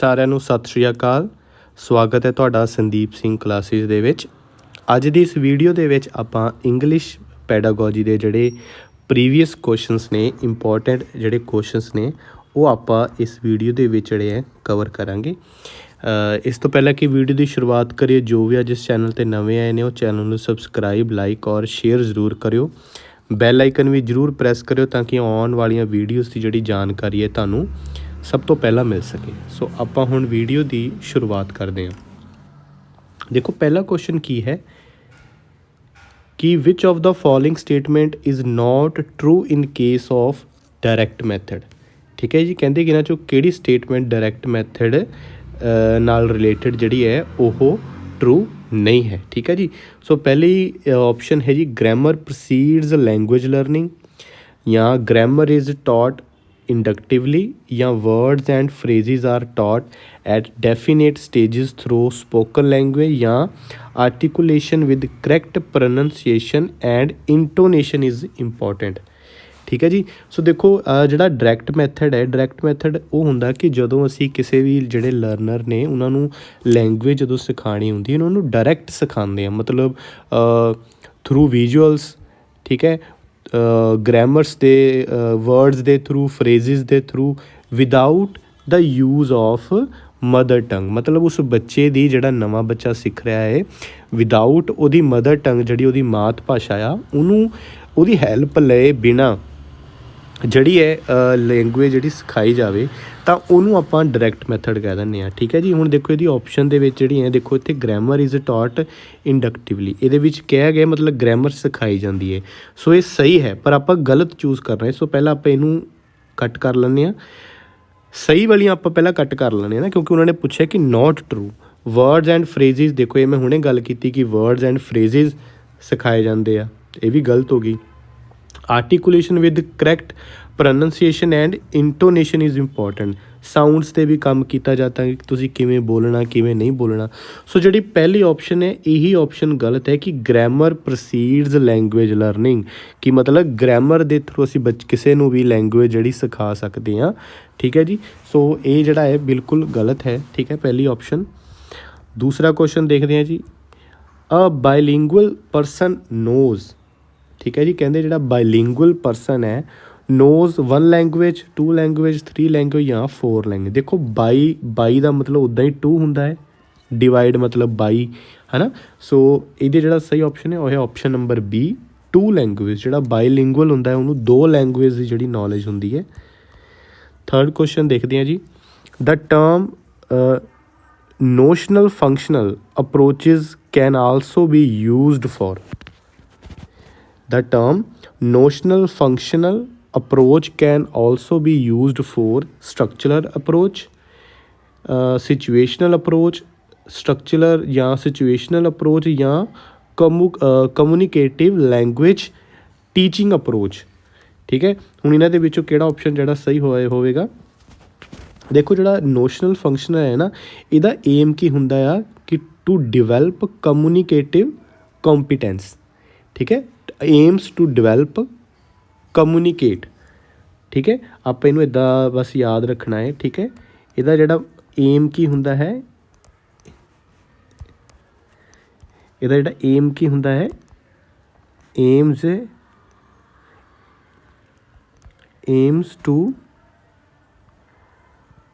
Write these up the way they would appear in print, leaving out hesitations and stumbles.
ਸਾਰਿਆਂ ਨੂੰ ਸਤਿ ਸ਼੍ਰੀ ਅਕਾਲ। ਸਵਾਗਤ ਹੈ ਤੁਹਾਡਾ ਸੰਦੀਪ ਸਿੰਘ ਕਲਾਸਿਸ ਦੇ ਵਿੱਚ। ਅੱਜ ਦੀ ਇਸ ਵੀਡੀਓ ਦੇ ਵਿੱਚ ਆਪਾਂ ਇੰਗਲਿਸ਼ ਪੈਡਾਗੋਜੀ ਦੇ ਜਿਹੜੇ ਪ੍ਰੀਵੀਅਸ ਕੁਐਸਚਨਸ ਨੇ, ਇੰਪੋਰਟੈਂਟ ਜਿਹੜੇ ਕੁਐਸਚਨਸ ਨੇ, ਉਹ ਆਪਾਂ ਇਸ ਵੀਡੀਓ ਦੇ ਵਿੱਚ ਜਿਹੜੇ ਹੈ ਕਵਰ ਕਰਾਂਗੇ। ਇਸ ਤੋਂ ਪਹਿਲਾਂ ਕਿ ਵੀਡੀਓ ਦੀ ਸ਼ੁਰੂਆਤ ਕਰੀਏ, ਜੋ ਵੀ ਅੱਜ ਇਸ ਚੈਨਲ 'ਤੇ ਨਵੇਂ ਆਏ ਨੇ ਉਹ ਚੈਨਲ ਨੂੰ ਸਬਸਕ੍ਰਾਈਬ, ਲਾਈਕ ਔਰ ਸ਼ੇਅਰ ਜ਼ਰੂਰ ਕਰਿਓ। ਬੈਲ ਆਈਕਨ ਵੀ ਜ਼ਰੂਰ ਪ੍ਰੈਸ ਕਰਿਓ ਤਾਂ ਕਿ ਆਉਣ ਵਾਲੀਆਂ ਵੀਡੀਓਜ਼ ਦੀ ਜਿਹੜੀ ਜਾਣਕਾਰੀ ਹੈ ਤੁਹਾਨੂੰ ਸਭ ਤੋਂ ਪਹਿਲਾਂ ਮਿਲ ਸਕੇ। ਸੋ ਆਪਾਂ ਹੁਣ ਵੀਡੀਓ ਦੀ ਸ਼ੁਰੂਆਤ ਕਰਦੇ ਹਾਂ। ਦੇਖੋ ਪਹਿਲਾ ਕੁਐਸਚਨ ਕੀ ਹੈ ਕਿ which of the following statement is not true in case of direct method. ਠੀਕ ਹੈ ਜੀ, ਕਹਿੰਦੇ ਕਿ ਇਹਨਾਂ 'ਚੋਂ ਕਿਹੜੀ ਸਟੇਟਮੈਂਟ ਡਾਇਰੈਕਟ ਮੈਥਡ ਨਾਲ ਰਿਲੇਟਡ ਜਿਹੜੀ ਹੈ ਉਹ ਟਰੂ ਨਹੀਂ ਹੈ। ਠੀਕ ਹੈ ਜੀ, ਸੋ ਪਹਿਲੀ ਆਪਸ਼ਨ ਹੈ ਜੀ ਗ੍ਰਾਮਰ ਪ੍ਰੋਸੀਡਸ ਲੈਂਗੁਏਜ ਲਰਨਿੰਗ, ਜਾਂ ਗ੍ਰਾਮਰ ਇਜ਼ ਟੌਟ inductively, ਜਾਂ words and phrases are taught at definite stages through spoken language, ਜਾਂ articulation with correct pronunciation and intonation is important। ਠੀਕ ਹੈ ਜੀ, ਸੋ ਦੇਖੋ ਜਿਹੜਾ ਡਾਇਰੈਕਟ ਮੈਥਡ ਹੈ, ਡਾਇਰੈਕਟ ਮੈਥਡ ਉਹ ਹੁੰਦਾ ਕਿ ਜਦੋਂ ਅਸੀਂ ਕਿਸੇ ਵੀ ਜਿਹੜੇ ਲਰਨਰ ਨੇ ਉਹਨਾਂ ਨੂੰ ਲੈਂਗੁਏਜ ਜਦੋਂ ਸਿਖਾਉਣੀ ਹੁੰਦੀ ਹੈ ਉਹਨਾਂ ਨੂੰ ਡਾਇਰੈਕਟ ਸਿਖਾਉਂਦੇ ਆ, ਮਤਲਬ ਥਰੂ ਵਿਜ਼ੂਅਲਸ। ਠੀਕ ਹੈ, ਗ੍ਰਾਮਰਸ ਦੇ ਵਰਡਸ ਦੇ ਥਰੂ, ਫਰੇਜ਼ਿਸ ਦੇ through, without the use of mother tongue. ਮਤਲਬ ਉਸ ਬੱਚੇ ਦੀ, ਜਿਹੜਾ ਨਵਾਂ ਬੱਚਾ ਸਿੱਖ ਰਿਹਾ ਹੈ, ਵਿਦਾਊਟ ਉਹਦੀ ਮਦਰ ਟੰਗ ਜਿਹੜੀ ਉਹਦੀ ਮਾਤ ਭਾਸ਼ਾ ਆ ਉਹਨੂੰ, ਉਹਦੀ ਹੈਲਪ ਲਏ ਬਿਨਾਂ ਜਿਹੜੀ ਹੈ ਲੈਂਗੁਏਜ ਜਿਹੜੀ ਸਿਖਾਈ ਜਾਵੇ ਤਾਂ ਉਹਨੂੰ ਆਪਾਂ ਡਾਇਰੈਕਟ ਮੈਥਡ ਕਹਿ ਦਿੰਦੇ ਹਾਂ। ਠੀਕ ਹੈ ਜੀ, ਹੁਣ ਦੇਖੋ ਇਹਦੀ ਆਪਸ਼ਨ ਦੇ ਵਿੱਚ ਜਿਹੜੀ ਹੈ, ਦੇਖੋ ਇੱਥੇ ਗ੍ਰਾਮਰ ਇਜ਼ ਟੌਟ ਇੰਡਕਟਿਵਲੀ, ਇਹਦੇ ਵਿੱਚ ਕਿਹਾ ਗਿਆ ਮਤਲਬ ਗ੍ਰਾਮਰ ਸਿਖਾਈ ਜਾਂਦੀ ਹੈ। ਸੋ ਇਹ ਸਹੀ ਹੈ, ਪਰ ਆਪਾਂ ਗਲਤ ਚੂਜ਼ ਕਰ ਰਹੇ। ਸੋ ਪਹਿਲਾਂ ਆਪਾਂ ਇਹਨੂੰ ਕੱਟ ਕਰ ਲੈਂਦੇ ਹਾਂ, ਸਹੀ ਵਾਲੀਆਂ ਆਪਾਂ ਪਹਿਲਾਂ ਕੱਟ ਕਰ ਲੈਂਦੇ ਹਾਂ ਨਾ, ਕਿਉਂਕਿ ਉਹਨਾਂ ਨੇ ਪੁੱਛਿਆ ਕਿ ਨੋਟ ਟਰੂ। ਵਰਡਸ ਐਂਡ ਫਰੇਜ਼ਿਸ, ਦੇਖੋ ਇਹ ਮੈਂ ਹੁਣੇ ਗੱਲ ਕੀਤੀ ਕਿ ਵਰਡਸ ਐਂਡ ਫਰੇਜ਼ਿਸ ਸਿਖਾਏ ਜਾਂਦੇ ਆ, ਇਹ ਵੀ ਗਲਤ ਹੋ ਗਈ। Articulation with correct pronunciation and intonation is important, sounds 'ਤੇ ਵੀ ਕੰਮ ਕੀਤਾ ਜਾਂਦਾ ਕਿ ਤੁਸੀਂ ਕਿਵੇਂ ਬੋਲਣਾ, ਕਿਵੇਂ ਨਹੀਂ ਬੋਲਣਾ। ਸੋ ਜਿਹੜੀ ਪਹਿਲੀ ਆਪਸ਼ਨ ਹੈ ਇਹੀ ਆਪਸ਼ਨ ਗਲਤ ਹੈ ਕਿ ਗ੍ਰਾਮਰ ਪ੍ਰੋਸੀਡਸ ਲੈਂਗੁਏਜ ਲਰਨਿੰਗ, ਕਿ ਮਤਲਬ ਗ੍ਰਾਮਰ ਦੇ ਥਰੂ ਅਸੀਂ ਕਿਸੇ ਨੂੰ ਵੀ ਲੈਂਗੁਏਜ ਜਿਹੜੀ ਸਿਖਾ ਸਕਦੇ ਹਾਂ। ਠੀਕ ਹੈ ਜੀ, ਸੋ ਇਹ ਜਿਹੜਾ ਹੈ ਬਿਲਕੁਲ ਗਲਤ ਹੈ। ਠੀਕ ਹੈ, ਪਹਿਲੀ ਆਪਸ਼ਨ। ਦੂਸਰਾ ਕੁਐਸਚਨ ਦੇਖਦੇ ਹਾਂ ਜੀ, ਅ ਬਾਈਲਿੰਗੁਅਲ ਪਰਸਨ ਨੋਜ਼। ਠੀਕ ਹੈ ਜੀ, ਕਹਿੰਦੇ ਜਿਹੜਾ ਬਾਈਲਿੰਗੁਅਲ ਪਰਸਨ ਹੈ ਨੋਜ਼ 1 ਲੈਂਗੁਏਜ, 2 ਲੈਂਗੁਏਜ, 3 ਲੈਂਗੁਏਜ ਜਾਂ 4 ਲੈਂਗੁਏਜ। ਦੇਖੋ ਬਾਈ ਦਾ ਮਤਲਬ ਉੱਦਾਂ ਹੀ 2 ਹੁੰਦਾ ਹੈ, ਡਿਵਾਈਡ ਮਤਲਬ 22, ਹੈ ਨਾ। ਸੋ ਇਹਦੇ ਜਿਹੜਾ ਸਹੀ ਆਪਸ਼ਨ ਹੈ ਉਹ ਹੈ ਆਪਸ਼ਨ ਨੰਬਰ B, 2 ਲੈਂਗੁਏਜ। ਜਿਹੜਾ ਬਾਈਲਿੰਗੁਅਲ ਹੁੰਦਾ ਹੈ ਉਹਨੂੰ 2 ਲੈਂਗੁਏਜ ਦੀ ਜਿਹੜੀ ਨੌਲੇਜ ਹੁੰਦੀ ਹੈ। ਥਰਡ ਕੁਐਸਚਨ ਦੇਖਦੇ ਹਾਂ ਜੀ, the term notional functional approaches can also be used for. The term notional functional approach can also be used for structural approach, situational approach, structural ਜਾਂ situational approach ਜਾਂ communicative language teaching approach। ਠੀਕ ਹੈ, ਹੁਣ ਇਹਨਾਂ ਦੇ ਵਿੱਚੋਂ ਕਿਹੜਾ option ਜਿਹੜਾ ਸਹੀ ਹੋਵੇਗਾ। ਦੇਖੋ ਜਿਹੜਾ ਨੋਸ਼ਨਲ ਫੰਕਸ਼ਨਲ ਹੈ ਨਾ, ਇਹਦਾ ਏਮ ਕੀ ਹੁੰਦਾ ਆ ਕਿ ਟੂ ਡਿਵੈਲਪ ਕਮਿਊਨੀਕੇਟਿਵ ਕੰਪੀਟੈਂਸ। ਠੀਕ ਹੈ, ਏਮਸ ਟੂ ਡਿਵੈਲਪ ਕਮਿਊਨੀਕੇਟ। ਠੀਕ ਹੈ, ਆਪਾਂ ਇਹਨੂੰ ਇੱਦਾਂ ਬਸ ਯਾਦ ਰੱਖਣਾ ਹੈ। ਠੀਕ ਹੈ, ਇਹਦਾ ਜਿਹੜਾ ਏਮ ਕੀ ਹੁੰਦਾ ਹੈ, ਇਹਦਾ ਜਿਹੜਾ ਏਮ ਕੀ ਹੁੰਦਾ ਹੈ, ਏਮਸ ਟੂ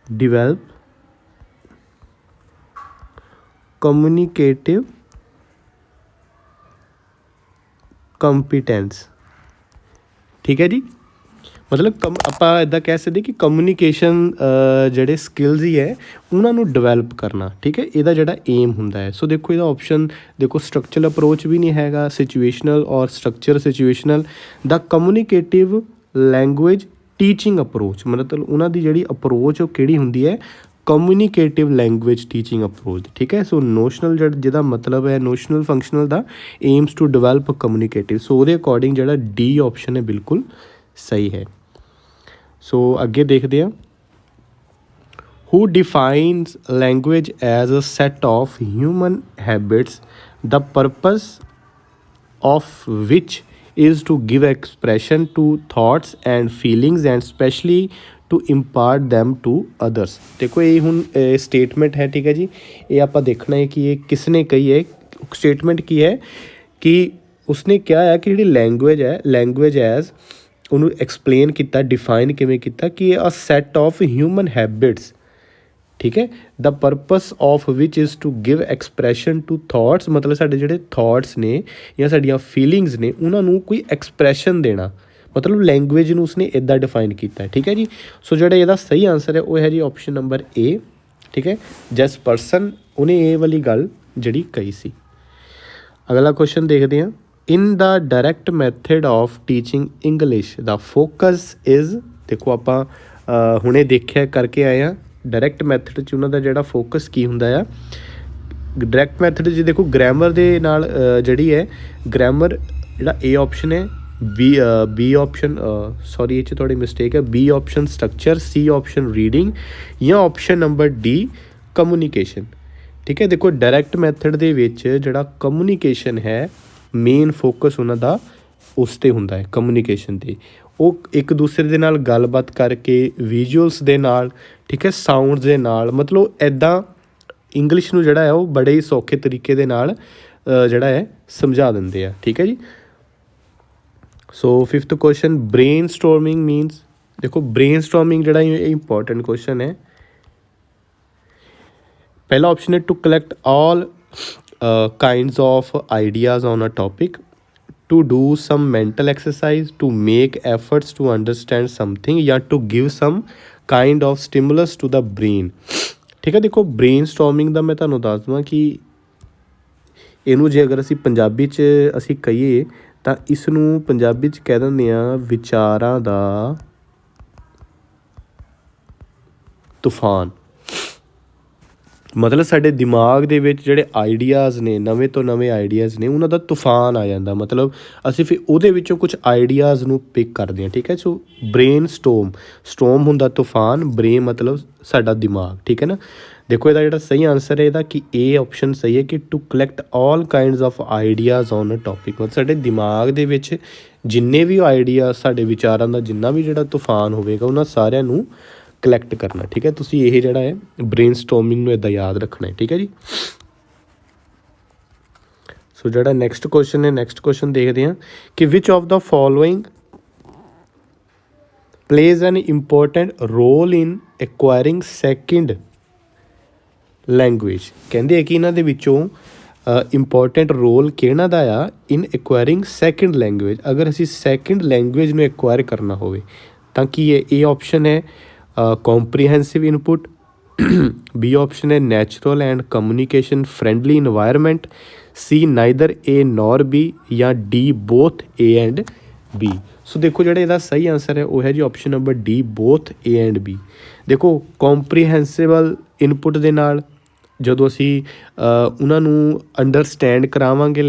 ਡਿਵੈਲਪ ਕਮਿਊਨੀਕੇਟਿਵ ਕੰਪੀਟੈਂਸ। ਠੀਕ ਹੈ ਜੀ, ਮਤਲਬ ਆਪਾਂ ਇੱਦਾਂ ਕਹਿ ਸਕਦੇ ਕਿ ਕਮਿਊਨੀਕੇਸ਼ਨ ਜਿਹੜੇ ਸਕਿੱਲਸ ਹੀ ਹੈ ਉਹਨਾਂ ਨੂੰ ਡਿਵੈਲਪ ਕਰਨਾ। ਠੀਕ ਹੈ, ਇਹਦਾ ਜਿਹੜਾ ਏਮ ਹੁੰਦਾ ਹੈ। ਸੋ ਦੇਖੋ ਇਹਦਾ ਆਪਸ਼ਨ ਦੇਖੋ ਸਟਰਕਚਰਲ ਅਪਰੋਚ ਵੀ ਨਹੀਂ ਹੈਗਾ, ਸਿਚੁਏਸ਼ਨਲ ਔਰ ਸਟਰਕਚਰ ਸਿਚੁਏਸ਼ਨਲ। ਦਾ ਕਮਿਊਨੀਕੇਟਿਵ ਲੈਂਗੁਏਜ ਟੀਚਿੰਗ ਅਪਰੋਚ, ਮਤਲਬ ਉਹਨਾਂ ਦੀ ਜਿਹੜੀ ਅਪਰੋਚ ਉਹ ਕਿਹੜੀ ਹੁੰਦੀ ਹੈ, ਕਮਿਊਨੀਕੇਟਿਵ ਲੈਂਗੁਏਜ ਟੀਚਿੰਗ ਅਪਰੋਚ। ਠੀਕ ਹੈ, ਸੋ ਨੋਸ਼ਨਲ ਜਿਹਦਾ ਮਤਲਬ ਹੈ ਨੋਸ਼ਨਲ ਫੰਕਸ਼ਨਲ ਦਾ aims to develop communicative. So ਉਹਦੇ ਅਕੋਰਡਿੰਗ ਜਿਹੜਾ D ਆਪਸ਼ਨ ਹੈ ਬਿਲਕੁਲ ਸਹੀ ਹੈ। ਸੋ ਅੱਗੇ ਦੇਖਦੇ ਹਾਂ, who defines language as a set of human habits the purpose of which is to give expression to thoughts and feelings and especially to impart them to others. ਦੇਖੋ ਇਹ ਹੁਣ ਸਟੇਟਮੈਂਟ ਹੈ, ਠੀਕ ਹੈ ਜੀ। ਇਹ ਆਪਾਂ ਦੇਖਣਾ ਹੈ ਕਿ ਇਹ ਕਿਸ ਨੇ ਕਹੀ ਹੈ। ਸਟੇਟਮੈਂਟ ਕੀ ਹੈ ਕਿ ਉਸਨੇ ਕਿਹਾ ਹੈ ਕਿ ਜਿਹੜੀ ਲੈਂਗੁਏਜ ਐਜ਼ ਉਹਨੂੰ ਐਕਸਪਲੇਨ ਕੀਤਾ, ਡਿਫਾਈਨ ਕਿਵੇਂ ਕੀਤਾ ਕਿ a set of human habits, ਠੀਕ ਹੈ, the purpose of which is to give expression to thoughts. ਮਤਲਬ ਸਾਡੇ ਜਿਹੜੇ ਥੋਟਸ ਨੇ ਜਾਂ ਸਾਡੀਆਂ ਫੀਲਿੰਗਸ ਨੇ ਉਹਨਾਂ ਨੂੰ ਕੋਈ ਐਕਸਪ੍ਰੈਸ਼ਨ ਦੇਣਾ, ਮਤਲਬ ਲੈਂਗੁਏਜ ਨੂੰ ਉਸਨੇ ਇੱਦਾਂ ਡਿਫਾਈਨ ਕੀਤਾ, ਠੀਕ ਹੈ ਜੀ। ਸੋ ਜਿਹੜਾ ਇਹਦਾ ਸਹੀ ਆਨਸਰ ਹੈ ਉਹ ਹੈ ਜੀ ਆਪਸ਼ਨ ਨੰਬਰ ਏ, ਠੀਕ ਹੈ। ਜਿਸ ਪਰਸਨ ਉਹਨੇ ਇਹ ਵਾਲੀ ਗੱਲ ਜਿਹੜੀ ਕਹੀ ਸੀ। ਅਗਲਾ ਕੁਐਸਚਨ ਦੇਖਦੇ ਹਾਂ। In the direct method of teaching English the focus is, ਦੇਖੋ ਆਪਾਂ ਹੁਣੇ ਦੇਖਿਆ ਕਰਕੇ ਆਏ ਹਾਂ ਡਾਇਰੈਕਟ ਮੈਥਡ 'ਚ ਉਹਨਾਂ ਦਾ ਜਿਹੜਾ ਫੋਕਸ ਕੀ ਹੁੰਦਾ ਆ। ਡਾਇਰੈਕਟ ਮੈਥਡ 'ਚ ਦੇਖੋ ਗ੍ਰਾਮਰ ਦੇ ਨਾਲ ਜਿਹੜੀ ਹੈ ਗ੍ਰਾਮਰ, ਜਿਹੜਾ ਏ ਆਪਸ਼ਨ ਹੈ, ਬੀ ਆਪਸ਼ਨ ਸੌਰੀ ਇਹ 'ਚ ਤੁਹਾਡੀ ਮਿਸਟੇਕ ਹੈ, ਬੀ ਆਪਸ਼ਨ ਸਟਰਕਚਰ, ਸੀ ਆਪਸ਼ਨ ਰੀਡਿੰਗ ਜਾਂ ਆਪਸ਼ਨ ਨੰਬਰ ਡੀ ਕਮਿਊਨੀਕੇਸ਼ਨ, ਠੀਕ ਹੈ। ਦੇਖੋ ਡਾਇਰੈਕਟ ਮੈਥਡ ਦੇ ਵਿੱਚ ਜਿਹੜਾ ਕਮਿਊਨੀਕੇਸ਼ਨ ਹੈ ਮੇਨ ਫੋਕਸ ਉਹਨਾਂ ਦਾ ਉਸ 'ਤੇ ਹੁੰਦਾ ਹੈ, ਕਮਿਊਨੀਕੇਸ਼ਨ 'ਤੇ। ਉਹ ਇੱਕ ਦੂਸਰੇ ਦੇ ਨਾਲ ਗੱਲਬਾਤ ਕਰਕੇ, ਵਿਜ਼ੂਅਲਸ ਦੇ ਨਾਲ, ਠੀਕ ਹੈ, ਸਾਊਂਡਸ ਦੇ ਨਾਲ, ਮਤਲਬ ਇੱਦਾਂ ਇੰਗਲਿਸ਼ ਨੂੰ ਜਿਹੜਾ ਹੈ ਉਹ ਬੜੇ ਹੀ ਸੌਖੇ ਤਰੀਕੇ ਦੇ ਨਾਲ ਜਿਹੜਾ ਹੈ ਸਮਝਾ ਦਿੰਦੇ ਆ, ਠੀਕ ਹੈ ਜੀ। So fifth question, brainstorming means, ਦੇਖੋ ਬ੍ਰੇਨ ਸਟੋਰਮਿੰਗ ਜਿਹੜਾ ਇਹ ਇੰਪੋਰਟੈਂਟ ਕੁਐਸਚਨ ਹੈ। ਪਹਿਲਾ ਆਪਸ਼ਨ ਹੈ to collect all kinds of ideas on a topic, to do some mental exercise, to make efforts to understand something या to give some kind of stimulus to the brain, ठीक है। देखो brain storming ਦਾ ਮੈਂ ਤੁਹਾਨੂੰ ਦੱਸ ਦਵਾਂ ਕਿ ਇਹਨੂੰ ਜੇ ਅਗਰ ਅਸੀਂ ਪੰਜਾਬੀ 'ਚ ਅਸੀਂ ਕਹੀਏ ਤਾਂ ਇਸ ਨੂੰ ਪੰਜਾਬੀ 'ਚ ਕਹਿ ਦਿੰਦੇ ਹਾਂ ਵਿਚਾਰਾਂ ਦਾ ਤੂਫਾਨ। ਮਤਲਬ ਸਾਡੇ ਦਿਮਾਗ ਦੇ ਵਿੱਚ ਜਿਹੜੇ ਆਈਡੀਆਜ਼ ਨੇ, ਨਵੇਂ ਤੋਂ ਨਵੇਂ ਆਈਡੀਆਜ਼ ਨੇ, ਉਹਨਾਂ ਦਾ ਤੂਫਾਨ ਆ ਜਾਂਦਾ। ਮਤਲਬ ਅਸੀਂ ਫਿਰ ਉਹਦੇ ਵਿੱਚੋਂ ਕੁਝ ਆਈਡੀਆਜ਼ ਨੂੰ ਪਿਕ ਕਰਦੇ ਹਾਂ, ਠੀਕ ਹੈ। ਸੋ ਬ੍ਰੇਨ ਸਟੋਮ ਹੁੰਦਾ ਤੂਫਾਨ, ਬ੍ਰੇਨ ਮਤਲਬ ਸਾਡਾ ਦਿਮਾਗ, ਠੀਕ ਹੈ ਨਾ। ਦੇਖੋ ਇਹਦਾ ਜਿਹੜਾ ਸਹੀ ਆਨਸਰ ਹੈ ਇਹਦਾ ਕਿ ਏ ਆਪਸ਼ਨ ਸਹੀ ਹੈ ਕਿ to collect all kinds of ideas on a topic. ਮਤਲਬ ਸਾਡੇ ਦਿਮਾਗ ਦੇ ਵਿੱਚ ਜਿੰਨੇ ਵੀ ਆਈਡੀਆ, ਸਾਡੇ ਵਿਚਾਰਾਂ ਦਾ ਜਿੰਨਾ ਵੀ ਜਿਹੜਾ ਤੂਫਾਨ ਹੋਵੇਗਾ ਉਹਨਾਂ ਸਾਰਿਆਂ ਨੂੰ ਕਲੈਕਟ ਕਰਨਾ, ਠੀਕ ਹੈ। ਤੁਸੀਂ ਇਹ ਜਿਹੜਾ ਹੈ ਬ੍ਰੇਨ ਸਟੋਰਮਿੰਗ ਨੂੰ ਇੱਦਾਂ ਯਾਦ ਰੱਖਣਾ ਹੈ, ਠੀਕ ਹੈ ਜੀ। ਸੋ ਜਿਹੜਾ ਨੈਕਸਟ ਕੁਐਸਚਨ ਹੈ, ਨੈਕਸਟ ਕੁਐਸਚਨ ਦੇਖਦੇ ਹਾਂ ਕਿ which of the following plays an important role in acquiring second language। ਕਹਿੰਦੇ ਆ ਕਿ ਇਹਨਾਂ ਦੇ ਵਿੱਚੋਂ ਇੰਪੋਰਟੈਂਟ ਰੋਲ ਕਿਹਨਾਂ ਦਾ ਆ ਇਨ ਐਕਵਾਇਰਿੰਗ ਸੈਕਿੰਡ ਲੈਂਗੁਏਜ। ਅਗਰ ਅਸੀਂ ਸੈਕਿੰਡ ਲੈਂਗੁਏਜ ਨੂੰ ਐਕਵਾਇਰ ਕਰਨਾ ਹੋਵੇ ਤਾਂ ਕੀ ਹੈ। ਇਹ ਆਪਸ਼ਨ ਹੈ comprehensive input, B option है natural and communication friendly environment, C neither A nor B या D both A and B। ਸੋ ਦੇਖੋ ਜਿਹੜਾ ਇਹਦਾ ਸਹੀ ਆਨਸਰ ਹੈ ਉਹ ਹੈ ਜੀ option number D, both A and B। ਦੇਖੋ ਕੰਪਰੀਹੈਂਸਿਬਲ ਇਨਪੁਟ ਦੇ ਨਾਲ ਜਦੋਂ ਅਸੀਂ ਉਹਨਾਂ ਨੂੰ ਅੰਡਰਸਟੈਂਡ ਕਰਾਵਾਂਗੇ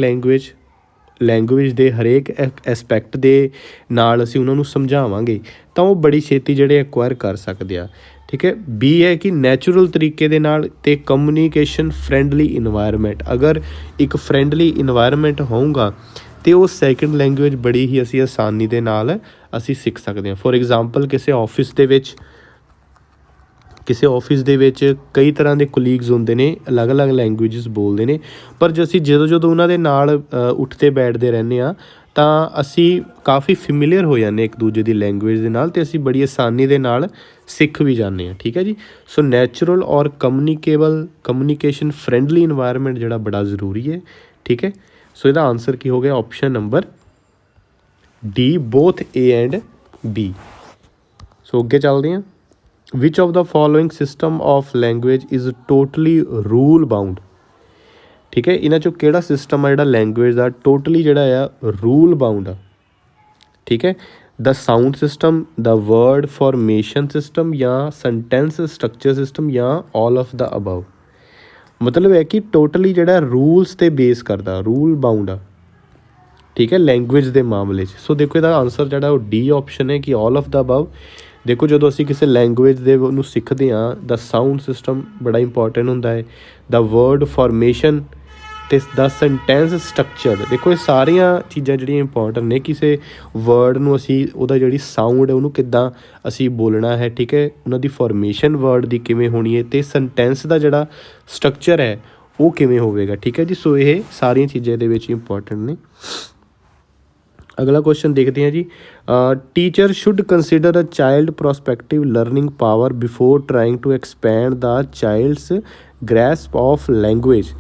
ਲੈਂਗੁਏਜ ਦੇ ਹਰੇਕ ਐਸਪੈਕਟ ਦੇ ਨਾਲ ਅਸੀਂ ਉਹਨਾਂ ਨੂੰ ਸਮਝਾਵਾਂਗੇ ਤਾਂ ਉਹ ਬੜੀ ਛੇਤੀ ਜਿਹੜੇ ਐਕਵਾਇਰ ਕਰ ਸਕਦੇ ਆ, ਠੀਕ ਹੈ। ਬੀ ਹੈ ਕਿ ਨੈਚੁਰਲ ਤਰੀਕੇ ਦੇ ਨਾਲ ਅਤੇ ਕਮਿਊਨੀਕੇਸ਼ਨ ਫਰੈਂਡਲੀ ਇਨਵਾਇਰਮੈਂਟ। ਅਗਰ ਇੱਕ ਫਰੈਂਡਲੀ ਇਨਵਾਇਰਮੈਂਟ ਹੋਊਗਾ ਅਤੇ ਉਹ ਸੈਕਿੰਡ ਲੈਂਗੁਏਜ ਬੜੀ ਹੀ ਅਸੀਂ ਆਸਾਨੀ ਦੇ ਨਾਲ ਅਸੀਂ ਸਿੱਖ ਸਕਦੇ ਹਾਂ। ਫੋਰ ਐਗਜ਼ਾਮਪਲ ਕਿਸੇ ਆਫਿਸ ਦੇ ਵਿੱਚ ਕਈ ਤਰ੍ਹਾਂ ਦੇ ਕੁਲੀਗਸ ਹੁੰਦੇ ਨੇ, ਅਲੱਗ-ਅਲੱਗ ਲੈਂਗੁਏਜਸ ਬੋਲਦੇ ਨੇ, ਪਰ ਜਦੋਂ ਉਹਨਾਂ ਦੇ ਨਾਲ ਉੱਠਦੇ ਬੈਠਦੇ ਰਹਿੰਦੇ ਹਾਂ ਤਾਂ ਅਸੀਂ ਕਾਫੀ ਫੈਮਿਲੀਅਰ ਹੋ ਜਾਂਦੇ ਇੱਕ ਦੂਜੇ ਦੀ ਲੈਂਗੁਏਜ ਦੇ ਨਾਲ ਅਤੇ ਅਸੀਂ ਬੜੀ ਆਸਾਨੀ ਦੇ ਨਾਲ ਸਿੱਖ ਵੀ ਜਾਂਦੇ ਹਾਂ, ਠੀਕ ਹੈ ਜੀ। ਸੋ ਨੈਚੁਰਲ ਔਰ ਕਮਿਊਨੀਕੇਸ਼ਨ ਫਰੈਂਡਲੀ ਇਨਵਾਇਰਮੈਂਟ ਜਿਹੜਾ ਬੜਾ ਜ਼ਰੂਰੀ ਹੈ, ਠੀਕ ਹੈ। ਸੋ ਇਹਦਾ ਆਨਸਰ ਕੀ ਹੋ ਗਿਆ option number D, both A and B। ਸੋ ਅੱਗੇ ਚੱਲਦੇ ਹਾਂ। Which of the following system of language is totally rule bound, ਠੀਕ ਹੈ। ਇਹਨਾਂ 'ਚੋਂ ਕਿਹੜਾ ਸਿਸਟਮ ਆ ਜਿਹੜਾ ਲੈਂਗੁਏਜ ਦਾ ਟੋਟਲੀ ਜਿਹੜਾ ਆ ਰੂਲ ਬਾਊਂਡ ਆ, ਠੀਕ ਹੈ। The sound system, the word formation system ਜਾਂ ਸੈਂਟੈਂਸ ਸਟਰਕਚਰ ਸਿਸਟਮ ਜਾਂ ਆਲ ਆਫ ਦਾ ਅਬਵ। ਮਤਲਬ ਹੈ ਕਿ ਟੋਟਲੀ ਜਿਹੜਾ ਰੂਲਸ 'ਤੇ ਬੇਸ ਕਰਦਾ, ਰੂਲ ਬਾਊਂਡ ਆ, ਠੀਕ ਹੈ, ਲੈਂਗੁਏਜ ਦੇ ਮਾਮਲੇ 'ਚ। ਸੋ ਦੇਖੋ ਇਹਦਾ ਆਨਸਰ ਜਿਹੜਾ ਉਹ ਡੀ ਆਪਸ਼ਨ ਹੈ ਕਿ ਆਲ ਆਫ ਦਾ ਅਬਵ। ਦੇਖੋ ਜਦੋਂ ਅਸੀਂ ਕਿਸੇ ਲੈਂਗੁਏਜ ਦੇ ਉਹਨੂੰ ਸਿੱਖਦੇ ਹਾਂ ਦਾ ਸਾਊਂਡ ਸਿਸਟਮ ਬੜਾ ਇੰਪੋਰਟੈਂਟ ਹੁੰਦਾ ਹੈ, ਦਾ ਵਰਡ ਫੋਰਮੇਸ਼ਨ ਤੇ ਦਾ ਸੈਂਟੈਂਸ ਸਟਰਕਚਰ। ਦੇਖੋ ਇਹ ਸਾਰੀਆਂ ਚੀਜ਼ਾਂ ਜਿਹੜੀਆਂ ਇੰਪੋਰਟੈਂਟ ਨੇ, ਕਿਸੇ ਵਰਡ ਨੂੰ ਅਸੀਂ ਉਹਦਾ ਜਿਹੜੀ ਸਾਊਂਡ ਹੈ ਉਹਨੂੰ ਕਿੱਦਾਂ ਅਸੀਂ ਬੋਲਣਾ ਹੈ, ਠੀਕ ਹੈ, ਉਹਨਾਂ ਦੀ ਫੋਰਮੇਸ਼ਨ ਵਰਡ ਦੀ ਕਿਵੇਂ ਹੋਣੀ ਹੈ, ਅਤੇ ਸੈਂਟੈਂਸ ਦਾ ਜਿਹੜਾ ਸਟਰਕਚਰ ਹੈ ਉਹ ਕਿਵੇਂ ਹੋਵੇਗਾ, ਠੀਕ ਹੈ ਜੀ। ਸੋ ਇਹ ਸਾਰੀਆਂ ਚੀਜ਼ਾਂ ਇਹਦੇ ਵਿੱਚ ਇੰਪੋਰਟੈਂਟ ਨੇ। ਅਗਲਾ ਕੁਐਸਚਨ ਦੇਖਦੇ ਹਾਂ ਜੀ। Teacher should consider a child prospective learning power before trying to expand the child's grasp of language.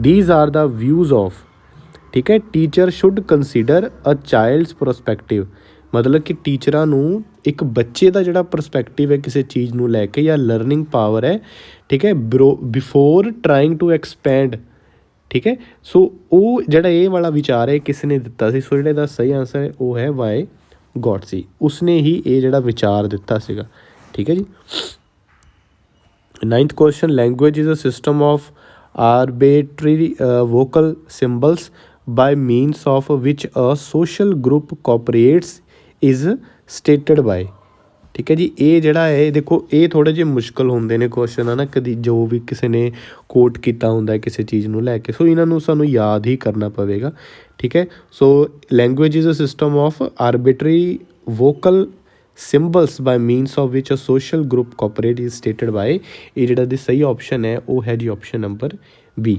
These are the views of, ਠੀਕ ਹੈ। Teacher should consider a child's prospective, ਮਤਲਬ ਕਿ ਟੀਚਰਾਂ ਨੂੰ ਇੱਕ ਬੱਚੇ ਦਾ ਜਿਹੜਾ ਪ੍ਰਸਪੈਕਟਿਵ ਹੈ ਕਿਸੇ ਚੀਜ਼ ਨੂੰ ਲੈ ਕੇ, ਜਾਂ ਲਰਨਿੰਗ ਪਾਵਰ ਹੈ, ਠੀਕ ਹੈ, ਬਿਫੋਰ ਟਰਾਈਂਗ ਟੂ ਐਕਸਪੈਂਡ, ਠੀਕ ਹੈ। ਸੋ ਉਹ ਜਿਹੜਾ ਇਹ ਵਾਲਾ ਵਿਚਾਰ ਹੈ ਕਿਸ ਨੇ ਦਿੱਤਾ ਸੀ? ਸੋ ਜਿਹੜਾ ਇਹਦਾ ਸਹੀ ਆਨਸਰ ਹੈ ਉਹ ਹੈ ਵਾਈ ਗੌਡਸੀ। ਉਸਨੇ ਹੀ ਇਹ ਜਿਹੜਾ ਵਿਚਾਰ ਦਿੱਤਾ ਸੀਗਾ, ਠੀਕ ਹੈ ਜੀ। 9th question, language is a system of arbitrary vocal symbols by means of which a social group cooperates is stated by, ਠੀਕ ਹੈ ਜੀ। ਇਹ ਜਿਹੜਾ ਹੈ, ਦੇਖੋ ਇਹ ਥੋੜ੍ਹੇ ਜਿਹੇ ਮੁਸ਼ਕਿਲ ਹੁੰਦੇ ਨੇ ਕੁਐਸਚਨ, ਹੈ ਨਾ, ਕਦੀ ਜੋ ਵੀ ਕਿਸੇ ਨੇ ਕੋਟ ਕੀਤਾ ਹੁੰਦਾ ਕਿਸੇ ਚੀਜ਼ ਨੂੰ ਲੈ ਕੇ, ਸੋ ਇਹਨਾਂ ਨੂੰ ਸਾਨੂੰ ਯਾਦ ਹੀ ਕਰਨਾ ਪਵੇਗਾ, ਠੀਕ ਹੈ। So language is a system of arbitrary vocal symbols by means of which a social group cooperate is stated by. ਇਹ ਜਿਹੜਾ ਦੀ ਸਹੀ ਆਪਸ਼ਨ ਹੈ ਉਹ ਹੈ ਜੀ option number B.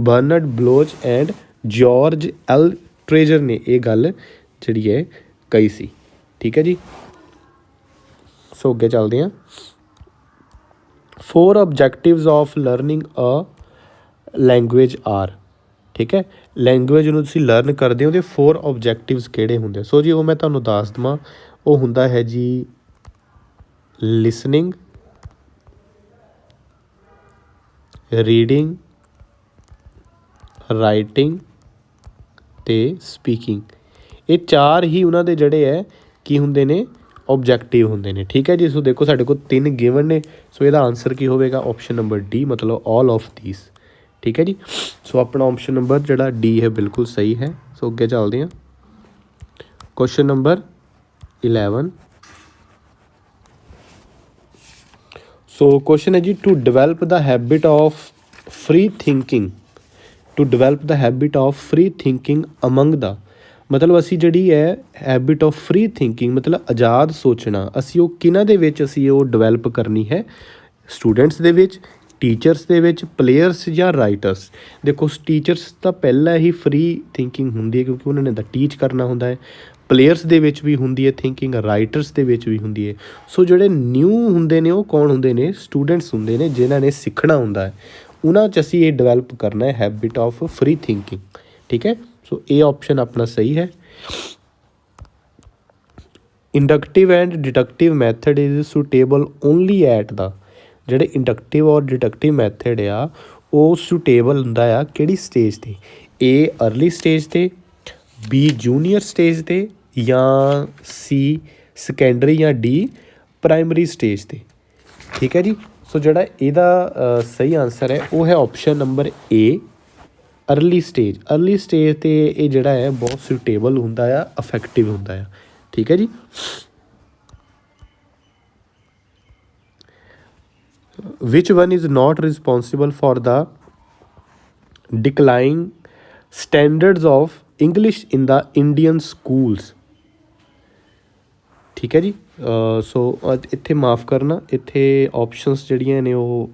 Bernard Bloch and George L Trager ਨੇ ਇਹ ਗੱਲ ਜਿਹੜੀ ਹੈ ਕਹੀ ਸੀ, ਠੀਕ ਹੈ ਜੀ। ਸੋ ਅੱਗੇ ਚੱਲਦੇ ਹਾਂ। 4 objectives of learning a language are, ਠੀਕ ਹੈ। ਲੈਂਗੁਏਜ ਨੂੰ ਤੁਸੀਂ ਲਰਨ ਕਰਦੇ ਹੋ, ਉਹਦੇ 4 objectives ਕਿਹੜੇ ਹੁੰਦੇ? ਸੋ ਜੀ ਉਹ ਮੈਂ ਤੁਹਾਨੂੰ ਦੱਸ ਦੇਵਾਂ। ਉਹ ਹੁੰਦਾ ਹੈ ਜੀ ਲਿਸਨਿੰਗ, ਰੀਡਿੰਗ, ਰਾਈਟਿੰਗ ਅਤੇ ਸਪੀਕਿੰਗ। ਇਹ 4 ਹੀ ਉਹਨਾਂ ਦੇ ਜਿਹੜੇ ਹੈ ਕੀ ਹੁੰਦੇ ਨੇ? ਓਬਜੈਕਟਿਵ ਹੁੰਦੇ ਨੇ, ਠੀਕ ਹੈ ਜੀ। ਸੋ ਦੇਖੋ ਸਾਡੇ ਕੋਲ 3 ਗਿਵਨ ਨੇ, ਸੋ ਇਹਦਾ ਆਨਸਰ ਕੀ ਹੋਵੇਗਾ? ਆਪਸ਼ਨ ਨੰਬਰ ਡੀ, ਮਤਲਬ ਆਲ ਆਫ ਥੀਸ, ਠੀਕ ਹੈ ਜੀ। ਸੋ ਆਪਣਾ ਆਪਸ਼ਨ ਨੰਬਰ ਜਿਹੜਾ ਡੀ ਹੈ ਬਿਲਕੁਲ ਸਹੀ ਹੈ। ਸੋ ਅੱਗੇ ਚੱਲਦੇ ਹਾਂ। Question number 11। ਸੋ ਕੁਐਸਚਨ ਹੈ ਜੀ, to develop the habit of free thinking, to develop the habit of free thinking among the, ਮਤਲਬ ਅਸੀਂ ਜਿਹੜੀ ਹੈ ਹੈਬਿਟ ਆਫ ਫਰੀ ਥਿੰਕਿੰਗ ਮਤਲਬ ਆਜ਼ਾਦ ਸੋਚਣਾ, ਅਸੀਂ ਉਹ ਕਿਹਨਾਂ ਦੇ ਵਿੱਚ ਅਸੀਂ ਉਹ ਡਿਵੈਲਪ ਕਰਨੀ ਹੈ? ਸਟੂਡੈਂਟਸ ਦੇ ਵਿੱਚ, ਟੀਚਰਸ ਦੇ ਵਿੱਚ, ਪਲੇਅਰਸ ਜਾਂ ਰਾਈਟਰਸ। ਦੇਖੋ ਟੀਚਰਸ ਤਾਂ ਪਹਿਲਾਂ ਹੀ ਫਰੀ ਥਿੰਕਿੰਗ ਹੁੰਦੀ ਹੈ ਕਿਉਂਕਿ ਉਹਨਾਂ ਨੇ ਤਾਂ ਟੀਚ ਕਰਨਾ ਹੁੰਦਾ ਹੈ। ਪਲੇਅਰਸ ਦੇ ਵਿੱਚ ਵੀ ਹੁੰਦੀ ਹੈ ਥਿੰਕਿੰਗ, ਰਾਈਟਰਸ ਦੇ ਵਿੱਚ ਵੀ ਹੁੰਦੀ ਹੈ। ਸੋ ਜਿਹੜੇ ਨਿਊ ਹੁੰਦੇ ਨੇ ਉਹ ਕੌਣ ਹੁੰਦੇ ਨੇ? ਸਟੂਡੈਂਟਸ ਹੁੰਦੇ ਨੇ, ਜਿਨ੍ਹਾਂ ਨੇ ਸਿੱਖਣਾ ਹੁੰਦਾ ਹੈ। ਉਹਨਾਂ 'ਚ ਅਸੀਂ ਇਹ ਡਿਵੈਲਪ ਕਰਨਾ ਹੈ ਹੈਬਿਟ ਆਫ ਫਰੀ ਥਿੰਕਿੰਗ, ਠੀਕ ਹੈ। ਸੋ ਇਹ ਆਪਸ਼ਨ ਆਪਣਾ ਸਹੀ ਹੈ। Inductive and ਡਿਡਕਟਿਵ method is suitable only at ਦਾ, ਜਿਹੜੇ ਇੰਡਕਟਿਵ ਔਰ ਡਿਡਕਟਿਵ ਮੈਥਡ ਆ ਉਹ ਸੁਟੇਬਲ ਹੁੰਦਾ ਆ ਕਿਹੜੀ ਸਟੇਜ 'ਤੇ? ਏ ਅਰਲੀ ਸਟੇਜ 'ਤੇ, ਬੀ ਜੂਨੀਅਰ ਸਟੇਜ 'ਤੇ, ਜਾਂ ਸੀ ਸੈਕੰਡਰੀ, ਜਾਂ ਡੀ ਪ੍ਰਾਇਮਰੀ ਸਟੇਜ 'ਤੇ, ਠੀਕ ਹੈ ਜੀ। ਸੋ ਜਿਹੜਾ ਇਹਦਾ ਸਹੀ ਆਨਸਰ ਹੈ ਉਹ ਹੈ ਆਪਸ਼ਨ ਨੰਬਰ ਏ, ਅਰਲੀ ਸਟੇਜ। ਅਰਲੀ ਸਟੇਜ 'ਤੇ ਇਹ ਜਿਹੜਾ ਹੈ ਬਹੁਤ ਸੁਟੇਬਲ ਹੁੰਦਾ ਆ, ਇਫੈਕਟਿਵ ਹੁੰਦਾ ਆ, ਠੀਕ ਹੈ ਜੀ। Which one is not responsible for the declining standards of English in the Indian schools? ਠੀਕ ਹੈ ਜੀ। ਸੋ ਇੱਥੇ ਮਾफ़ ਕਰਨਾ, ਇੱਥੇ ਆਪਸ਼ਨਸ ਜਿਹੜੀਆਂ ਨੇ ਉਹ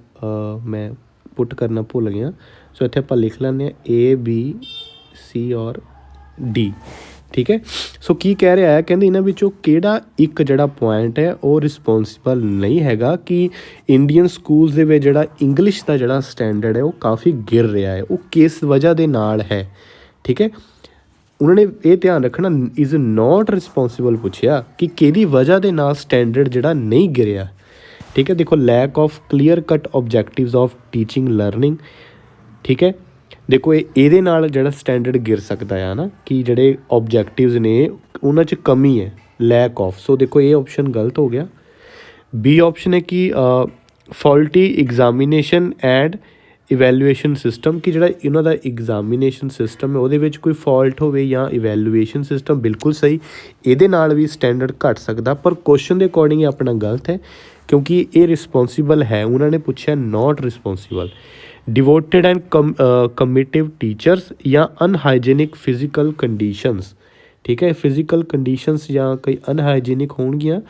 ਮੈਂ ਪੁੱਟ ਕਰਨਾ ਭੁੱਲ ਗਿਆ। ਸੋ ਇੱਥੇ ਆਪਾਂ ਲਿਖ ਲੈਂਦੇ ਹਾਂ ਏ, ਬੀ, ਸੀ ਔਰ ਡੀ, ਠੀਕ ਹੈ। ਸੋ ਕੀ ਕਹਿ ਰਿਹਾ ਹੈ? ਕਹਿੰਦੇ ਇਹਨਾਂ ਵਿੱਚੋਂ ਕਿਹੜਾ ਇੱਕ ਜਿਹੜਾ ਪੁਆਇੰਟ ਹੈ ਉਹ ਰਿਸਪੋਂਸੀਬਲ ਨਹੀਂ ਹੈਗਾ ਕਿ ਇੰਡੀਅਨ ਸਕੂਲਸ ਦੇ ਵਿੱਚ ਜਿਹੜਾ ਇੰਗਲਿਸ਼ ਦਾ ਜਿਹੜਾ ਸਟੈਂਡਰਡ ਹੈ ਉਹ ਕਾਫੀ ਗਿਰ ਰਿਹਾ ਹੈ, ਉਹ ਕਿਸ ਵਜ੍ਹਾ ਦੇ ਨਾਲ ਹੈ, ਠੀਕ ਹੈ। ਉਹਨਾਂ ਨੇ ਇਹ ਧਿਆਨ ਰੱਖਣਾ, ਇਜ਼ ਨੋਟ ਰਿਸਪੋਂਸੀਬਲ ਪੁੱਛਿਆ ਕਿ ਕਿਹਦੀ ਵਜ੍ਹਾ ਦੇ ਨਾਲ ਸਟੈਂਡਰਡ ਜਿਹੜਾ ਨਹੀਂ ਗਿਰਿਆ, ਠੀਕ ਹੈ। ਦੇਖੋ lack of clear cut ਓਬਜੈਕਟਿਵਸ of teaching learning, ਠੀਕ ਹੈ। ਦੇਖੋ ਇਹਦੇ ਨਾਲ ਜਿਹੜਾ ਸਟੈਂਡਰਡ ਗਿਰ ਸਕਦਾ ਆ ਨਾ, ਕਿ ਜਿਹੜੇ ਓਬਜੈਕਟਿਵਸ ਨੇ ਉਹਨਾਂ 'ਚ ਕਮੀ ਹੈ, ਲੈਕ ਆਫ। ਸੋ ਦੇਖੋ ਇਹ ਆਪਸ਼ਨ ਗਲਤ ਹੋ ਗਿਆ। ਬੀ ਆਪਸ਼ਨ ਹੈ ਕਿ faulty examination and evaluation system, ਕਿ ਜਿਹੜਾ ਇਹਨਾਂ ਦਾ ਐਗਜ਼ਾਮੀਨੇਸ਼ਨ ਸਿਸਟਮ ਹੈ ਉਹਦੇ ਵਿੱਚ ਕੋਈ ਫਾਲਟ ਹੋਵੇ, ਜਾਂ ਇਵੈਲੂਏਸ਼ਨ ਸਿਸਟਮ, ਬਿਲਕੁਲ ਸਹੀ। ਇਹਦੇ ਨਾਲ ਵੀ ਸਟੈਂਡਰਡ ਘੱਟ ਸਕਦਾ, ਪਰ ਕੁਐਸਚਨ ਦੇ ਅਕੋਰਡਿੰਗ ਇਹ ਆਪਣਾ ਗਲਤ ਹੈ ਕਿਉਂਕਿ ਇਹ ਰਿਸਪੋਂਸੀਬਲ ਹੈ। ਉਹਨਾਂ ਨੇ ਪੁੱਛਿਆ not responsible. Devoted and commitive teachers या अनहाइजीनिक फिजिकल कंडीशनस। ठीक है, फिजिकल कंडीशनस ਜਾਂ ਕਈ ਅਨਹਾਈਜੀਨਿਕ ਹੋਣਗੀਆਂ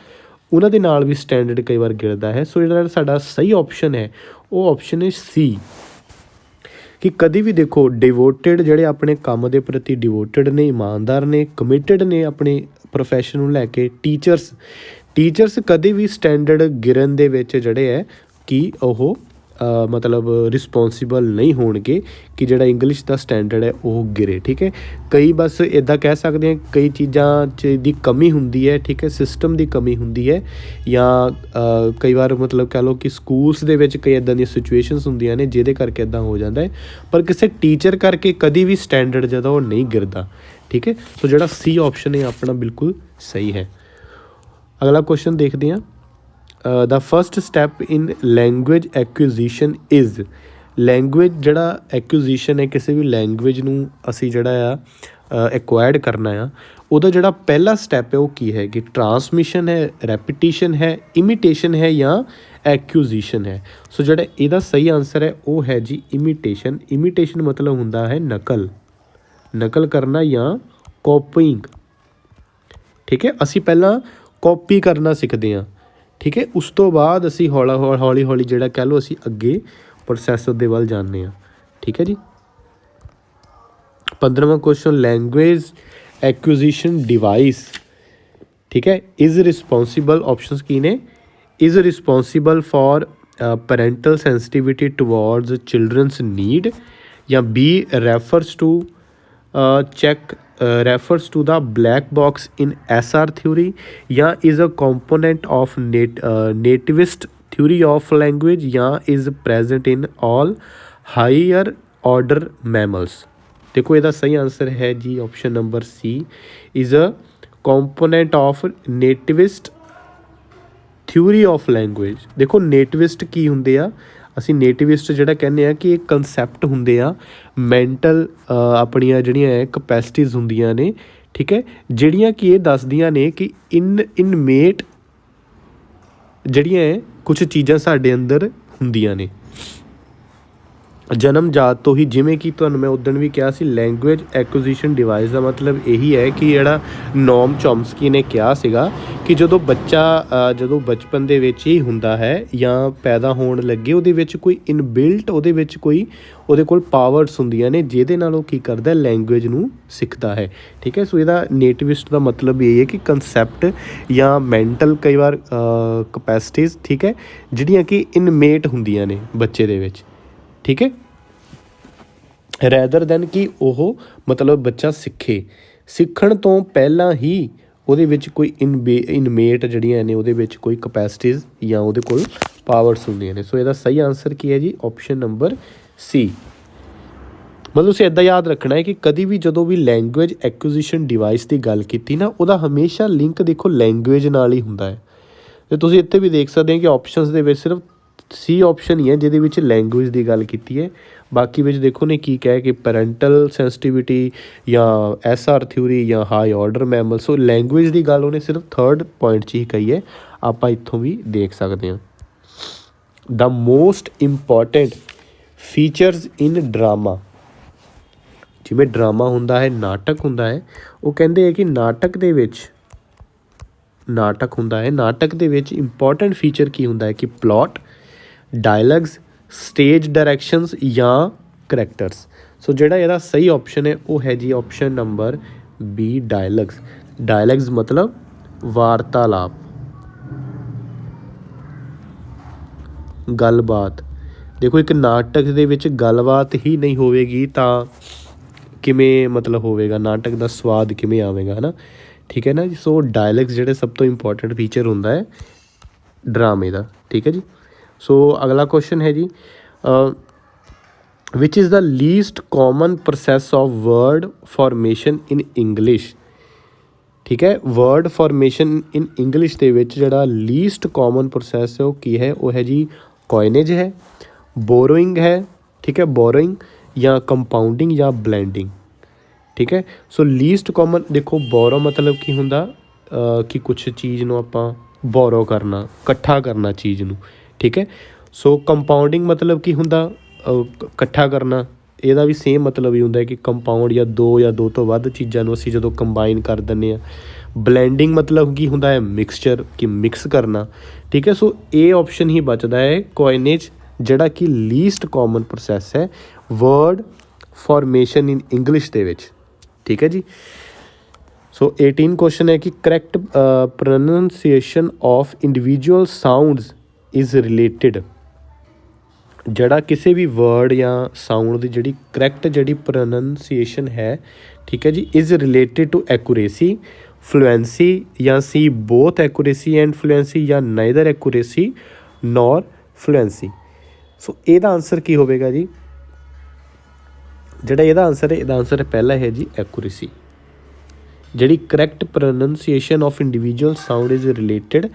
ਉਹਨਾਂ ਦੇ ਨਾਲ ਵੀ ਸਟੈਂਡਰਡ ਕਈ ਵਾਰ ਗਿਰਦਾ ਹੈ। ਸੋ ਜਿਹੜਾ ਸਾਡਾ ਸਹੀ ਆਪਸ਼ਨ ਹੈ ਉਹ ਆਪਸ਼ਨ ਹੈ ਸੀ, ਕਿ ਕਦੀ ਵੀ ਦੇਖੋ ਡਿਵੋਟਿਡ ਜਿਹੜੇ ਆਪਣੇ ਕੰਮ ਦੇ ਪ੍ਰਤੀ ਡਿਵੋਟਿਡ ਨੇ, ਇਮਾਨਦਾਰ ਨੇ, ਕਮਿਟਡ ਨੇ ਆਪਣੇ ਪ੍ਰੋਫੈਸ਼ਨ ਨੂੰ ਲੈ ਕੇ। ਟੀਚਰਸ ਕਦੇ ਵੀ ਸਟੈਂਡਰਡ ਗਿਰਨ ਦੇ ਵਿੱਚ ਜਿਹੜੇ ਹੈ ਕਿ ਉਹ ਮਤਲਬ ਰਿਸਪੋਂਸੀਬਲ ਨਹੀਂ ਹੋਣਗੇ ਕਿ ਜਿਹੜਾ ਇੰਗਲਿਸ਼ ਦਾ ਸਟੈਂਡਰਡ ਹੈ ਉਹ ਗਿਰੇ। ਠੀਕ ਹੈ, ਕਈ ਬਸ ਇੱਦਾਂ ਕਹਿ ਸਕਦੇ ਹਾਂ ਕਈ ਚੀਜ਼ਾਂ 'ਚ ਦੀ ਕਮੀ ਹੁੰਦੀ ਹੈ। ਠੀਕ ਹੈ, ਸਿਸਟਮ ਦੀ ਕਮੀ ਹੁੰਦੀ ਹੈ, ਜਾਂ ਕਈ ਵਾਰ ਮਤਲਬ ਕਹਿ ਲਓ ਕਿ ਸਕੂਲਸ ਦੇ ਵਿੱਚ ਕਈ ਇੱਦਾਂ ਦੀਆਂ ਸਿਚੁਏਸ਼ਨਸ ਹੁੰਦੀਆਂ ਨੇ ਜਿਹਦੇ ਕਰਕੇ ਇੱਦਾਂ ਹੋ ਜਾਂਦਾ ਹੈ, ਪਰ ਕਿਸੇ ਟੀਚਰ ਕਰਕੇ ਕਦੀ ਵੀ ਸਟੈਂਡਰਡ ਜਦੋਂ ਉਹ ਨਹੀਂ ਗਿਰਦਾ। ਠੀਕ ਹੈ, ਸੋ ਜਿਹੜਾ ਸੀ ਆਪਸ਼ਨ ਹੈ ਆਪਣਾ ਬਿਲਕੁਲ ਸਹੀ ਹੈ। ਅਗਲਾ ਕੁਐਸਚਨ ਦੇਖਦੇ ਹਾਂ। The first step in language acquisition is. Language ਜਿਹੜਾ ਐਕੁਜ਼ੀਸ਼ਨ ਹੈ, ਕਿਸੇ ਵੀ ਲੈਂਗੁਏਜ ਨੂੰ ਅਸੀਂ ਜਿਹੜਾ ਆ ਐਕਵਾਇਰਡ ਕਰਨਾ ਆ, ਉਹਦਾ ਜਿਹੜਾ ਪਹਿਲਾ ਸਟੈਪ ਹੈ ਉਹ ਕੀ ਹੈ? ਕਿ ਟਰਾਂਸਮਿਸ਼ਨ ਹੈ, ਰੈਪੀਟੀਸ਼ਨ ਹੈ, ਇਮੀਟੇਸ਼ਨ ਹੈ ਜਾਂ ਐਕੁਜ਼ੀਸ਼ਨ ਹੈ। ਸੋ ਜਿਹੜਾ ਇਹਦਾ ਸਹੀ ਆਨਸਰ ਹੈ ਉਹ ਹੈ ਜੀ ਇਮੀਟੇਸ਼ਨ। ਇਮੀਟੇਸ਼ਨ ਮਤਲਬ ਹੁੰਦਾ ਹੈ ਨਕਲ ਕਰਨਾ ਜਾਂ ਕਾਪੀਇੰਗ। ਠੀਕ ਹੈ, ਅਸੀਂ ਪਹਿਲਾਂ ਕਾਪੀ ਕਰਨਾ ਸਿੱਖਦੇ ਹਾਂ। ਠੀਕ ਹੈ, ਉਸ ਤੋਂ ਬਾਅਦ ਅਸੀਂ ਹੌਲੀ ਜਿਹੜਾ ਕਹਿ ਲਓ ਅਸੀਂ ਅੱਗੇ ਪ੍ਰੋਸੈਸ ਦੇ ਵੱਲ ਜਾਂਦੇ ਹਾਂ। ਠੀਕ ਹੈ ਜੀ। 15ਵਾਂ ਕੁਐਸਚਨ, ਲੈਂਗੁਏਜ ਐਕੁਜ਼ੀਸ਼ਨ ਡਿਵਾਈਸ। ਠੀਕ ਹੈ, ਇਜ਼ ਰਿਸਪੋਂਸੀਬਲ, ਆਪਸ਼ਨਸ ਕੀ ਨੇ? Is responsible for parental sensitivity towards childrens need, ਜਾਂ B refers to the black box in SR theory, ਜਾਂ is a component of nativist theory of language, ਜਾਂ is present in all higher order mammals। ਦੇਖੋ ਇਹਦਾ ਸਹੀ answer ਹੈ ਜੀ option number C, is a component of nativist theory of language। ਦੇਖੋ ਨੇਟਿਵਿਸਟ ਕੀ ਹੁੰਦੇ ਆ? ਅਸੀਂ ਨੇਟਿਵਿਸਟ ਜਿਹੜਾ ਕਹਿੰਦੇ ਆ ਕਿ ਇਹ ਕੰਸੈਪਟ ਹੁੰਦੇ ਆ ਮੈਂਟਲ ਆਪਣੀਆਂ ਜਿਹੜੀਆਂ ਹੈ ਕਪੈਸਿਟੀਜ਼ ਹੁੰਦੀਆਂ ਨੇ। ਠੀਕ ਹੈ, ਜਿਹੜੀਆਂ ਕਿ ਇਹ ਦੱਸਦੀਆਂ ਨੇ ਕਿ ਇਨਮੇਟ ਜਿਹੜੀਆਂ ਹੈ ਕੁਛ ਚੀਜ਼ਾਂ ਸਾਡੇ ਅੰਦਰ ਹੁੰਦੀਆਂ ਨੇ ਜਨਮਜਾਤ ਤੋਂ ਹੀ। ਜਿਵੇਂ ਕਿ ਤੁਹਾਨੂੰ ਮੈਂ ਉਦਣ ਵੀ ਕਿਹਾ ਸੀ, ਲੈਂਗੁਏਜ ਐਕੁਜ਼ੀਸ਼ਨ ਡਿਵਾਈਸ ਦਾ ਮਤਲਬ ਇਹੀ ਹੈ ਕਿ ਜਿਹੜਾ ਨੋਮ ਚੋਮਸਕੀ ਨੇ ਕਿਹਾ ਸੀਗਾ ਕਿ ਜਦੋਂ ਬੱਚਾ ਜਦੋਂ ਬਚਪਨ ਦੇ ਵਿੱਚ ਹੀ ਹੁੰਦਾ ਹੈ ਜਾਂ ਪੈਦਾ ਹੋਣ ਲੱਗੇ, ਉਹਦੇ ਵਿੱਚ ਕੋਈ ਇਨਬਿਲਟ ਉਹਦੇ ਕੋਲ ਪਾਵਰਸ ਹੁੰਦੀਆਂ ਨੇ ਜਿਹਦੇ ਨਾਲ ਉਹ ਕੀ ਕਰਦਾ, ਲੈਂਗੁਏਜ ਨੂੰ ਸਿੱਖਦਾ ਹੈ। ਠੀਕ ਹੈ, ਸੋ ਇਹਦਾ ਨੇਟਿਵਿਸਟ ਦਾ ਮਤਲਬ ਇਹ ਹੈ ਕਿ ਕੰਸੈਪਟ ਜਾਂ ਮੈਂਟਲ ਕਈ ਵਾਰ ਕਪੈਸਿਟੀਜ਼, ਠੀਕ ਹੈ, ਜਿਹੜੀਆਂ ਕਿ ਇਨਮੇਟ ਹੁੰਦੀਆਂ ਨੇ ਬੱਚੇ ਦੇ ਵਿੱਚ। ਠੀਕ ਹੈ, ਰੈਦਰ ਦੈਨ ਕਿ ਉਹ ਮਤਲਬ ਬੱਚਾ ਸਿੱਖਣ ਤੋਂ ਪਹਿਲਾਂ ਹੀ ਉਹਦੇ ਵਿੱਚ ਕੋਈ ਇਨਮੇਟ ਜਿਹੜੀਆਂ ਨੇ ਉਹਦੇ ਵਿੱਚ ਕੋਈ ਕਪੈਸਿਟੀਜ਼ ਜਾਂ ਉਹਦੇ ਕੋਲ ਪਾਵਰਸ ਹੁੰਦੀਆਂ ਨੇ। ਸੋ ਇਹਦਾ ਸਹੀ ਆਨਸਰ ਕੀ ਹੈ ਜੀ? ਆਪਸ਼ਨ ਨੰਬਰ ਸੀ। ਮਤਲਬ ਤੁਸੀਂ ਇੱਦਾਂ ਯਾਦ ਰੱਖਣਾ ਹੈ ਕਿ ਕਦੀ ਵੀ ਜਦੋਂ ਵੀ ਲੈਂਗੁਏਜ ਐਕੁਜ਼ੀਸ਼ਨ ਡਿਵਾਈਸ ਦੀ ਗੱਲ ਕੀਤੀ ਨਾ, ਉਹਦਾ ਹਮੇਸ਼ਾ ਲਿੰਕ ਦੇਖੋ ਲੈਂਗੁਏਜ ਨਾਲ ਹੀ ਹੁੰਦਾ ਹੈ। ਅਤੇ ਤੁਸੀਂ ਇੱਥੇ ਵੀ ਦੇਖ ਸਕਦੇ ਹੋ ਕਿ ਆਪਸ਼ਨਸ ਦੇ ਵਿੱਚ ਸਿਰਫ ਸੀ ਆਪਸ਼ਨ ਹੀ ਹੈ ਜਿਹਦੇ ਵਿੱਚ ਲੈਂਗੁਏਜ ਦੀ ਗੱਲ ਕੀਤੀ ਹੈ। ਬਾਕੀ ਵਿੱਚ ਦੇਖੋ ਨੇ ਕੀ ਕਿਹਾ ਕਿ ਪੈਰੈਂਟਲ ਸੈਂਸਿਟੀਵਿਟੀ ਜਾਂ SR ਥਿਊਰੀ ਜਾਂ ਹਾਈ ਆਰਡਰ ਮੈਮਲ। ਸੋ ਲੈਂਗੁਏਜ ਦੀ ਗੱਲ ਉਹਨੇ ਸਿਰਫ 3rd ਪੁਆਇੰਟ 'ਚ ਹੀ ਕਹੀ ਹੈ। ਆਪਾਂ ਇੱਥੋਂ ਵੀ ਦੇਖ ਸਕਦੇ ਹਾਂ। ਦਾ ਮੋਸਟ ਇੰਪੋਰਟੈਂਟ ਫੀਚਰਸ ਇਨ ਡਰਾਮਾ। ਜਿਵੇਂ ਡਰਾਮਾ ਹੁੰਦਾ ਹੈ, ਨਾਟਕ ਹੁੰਦਾ ਹੈ, ਉਹ ਕਹਿੰਦੇ ਹੈ ਕਿ ਨਾਟਕ ਦੇ ਵਿੱਚ ਇੰਪੋਰਟੈਂਟ ਫੀਚਰ ਕੀ ਹੁੰਦਾ ਹੈ ਕਿ ਪਲੋਟ, ਡਾਇਲੌਗਸ, ਸਟੇਜ ਡਾਇਰੈਕਸ਼ਨਸ ਜਾਂ ਕਰੈਕਟਰਸ। ਸੋ ਜਿਹੜਾ ਇਹਦਾ ਸਹੀ ਆਪਸ਼ਨ ਹੈ ਉਹ ਹੈ ਜੀ ਆਪਸ਼ਨ ਨੰਬਰ ਬੀ, ਡਾਇਲੌਗਸ ਮਤਲਬ ਵਾਰਤਾਲਾਪ, ਗੱਲਬਾਤ। ਦੇਖੋ ਇੱਕ ਨਾਟਕ ਦੇ ਵਿੱਚ ਗੱਲਬਾਤ ਹੀ ਨਹੀਂ ਹੋਵੇਗੀ ਤਾਂ ਕਿਵੇਂ ਮਤਲਬ ਹੋਵੇਗਾ, ਨਾਟਕ ਦਾ ਸਵਾਦ ਕਿਵੇਂ ਆਵੇਗਾ, ਹੈ ਨਾ। ਠੀਕ ਹੈ ਨਾ ਜੀ। ਸੋ ਡਾਇਲੌਗਸ ਜਿਹੜੇ ਸਭ ਤੋਂ ਇੰਪੋਰਟੈਂਟ ਫੀਚਰ ਹੁੰਦਾ ਹੈ ਡਰਾਮੇ ਦਾ। ਠੀਕ ਹੈ ਜੀ। ਸੋ ਅਗਲਾ ਕੁਐਸਚਨ ਹੈ ਜੀ, which is the least common process of word formation in English. ਠੀਕ ਹੈ, ਵਰਡ ਫਾਰਮੇਸ਼ਨ ਇਨ ਇੰਗਲਿਸ਼ ਦੇ ਵਿੱਚ ਜਿਹੜਾ ਲੀਸਟ ਕਾਮਨ ਪ੍ਰੋਸੈਸ ਹੈ ਉਹ ਕੀ ਹੈ? ਉਹ ਹੈ ਜੀ ਕੋਇਨੇਜ ਹੈ, ਬੋਰੋਇੰਗ ਹੈ, ਠੀਕ ਹੈ, ਬੋਰੋਇੰਗ ਜਾਂ ਕੰਪਾਊਂਡਿੰਗ ਜਾਂ ਬਲੈਂਡਿੰਗ। ਠੀਕ ਹੈ, ਸੋ ਲੀਸਟ ਕਾਮਨ ਦੇਖੋ ਬੋਰੋ ਮਤਲਬ ਕੀ ਹੁੰਦਾ ਕਿ ਕੁਛ ਚੀਜ਼ ਨੂੰ ਆਪਾਂ ਬੋਰੋ ਕਰਨਾ, ਇਕੱਠਾ ਕਰਨਾ ਚੀਜ਼ ਨੂੰ। ਠੀਕ ਹੈ, ਸੋ ਕੰਪਾਊਂਡਿੰਗ ਮਤਲਬ ਕੀ ਹੁੰਦਾ? ਇਕੱਠਾ ਕਰਨਾ, ਇਹਦਾ ਵੀ ਸੇਮ ਮਤਲਬ ਹੀ ਹੁੰਦਾ ਹੈ ਕਿ ਕੰਪਾਊਂਡ ਜਾਂ ਦੋ ਤੋਂ ਵੱਧ ਚੀਜ਼ਾਂ ਨੂੰ ਅਸੀਂ ਜਦੋਂ ਕੰਬਾਈਨ ਕਰ ਦਿੰਦੇ ਹਾਂ। ਬਲੈਂਡਿੰਗ ਮਤਲਬ ਕੀ ਹੁੰਦਾ ਹੈ, ਮਿਕਸਚਰ, ਕਿ ਮਿਕਸ ਕਰਨਾ, ਠੀਕ ਹੈ। ਸੋ ਇਹ ਆਪਸ਼ਨ ਹੀ ਬਚਦਾ ਹੈ ਕੋਇਨੇਜ, ਜਿਹੜਾ ਕਿ ਲੀਸਟ ਕਾਮਨ ਪ੍ਰੋਸੈਸ ਹੈ ਵਰਡ ਫਾਰਮੇਸ਼ਨ ਇਨ ਇੰਗਲਿਸ਼ ਦੇ ਵਿੱਚ, ਠੀਕ ਹੈ ਜੀ। ਸੋ 18 ਕੁਐਸਚਨ ਹੈ ਕਿ correct pronunciation of individual sounds is related, ਜਿਹੜਾ ਕਿਸੇ ਵੀ ਵਰਡ ਜਾਂ ਸਾਊਂਡ ਦੀ ਜਿਹੜੀ ਕਰੈਕਟ ਜਿਹੜੀ ਪ੍ਰੋਨਾਂਸੀਏਸ਼ਨ ਹੈ, ਠੀਕ ਹੈ ਜੀ, is related to accuracy, fluency, ਜਾਂ C both accuracy and fluency, ਜਾਂ neither accuracy nor fluency. So ਇਹਦਾ ਆਨਸਰ ਕੀ ਹੋਵੇਗਾ ਜੀ, ਜਿਹੜਾ ਇਹਦਾ ਆਨਸਰ ਹੈ ਪਹਿਲਾ ਹੈ ਜੀ ਐਕੂਰੇਸੀ। ਜਿਹੜੀ correct pronunciation of individual sound is related,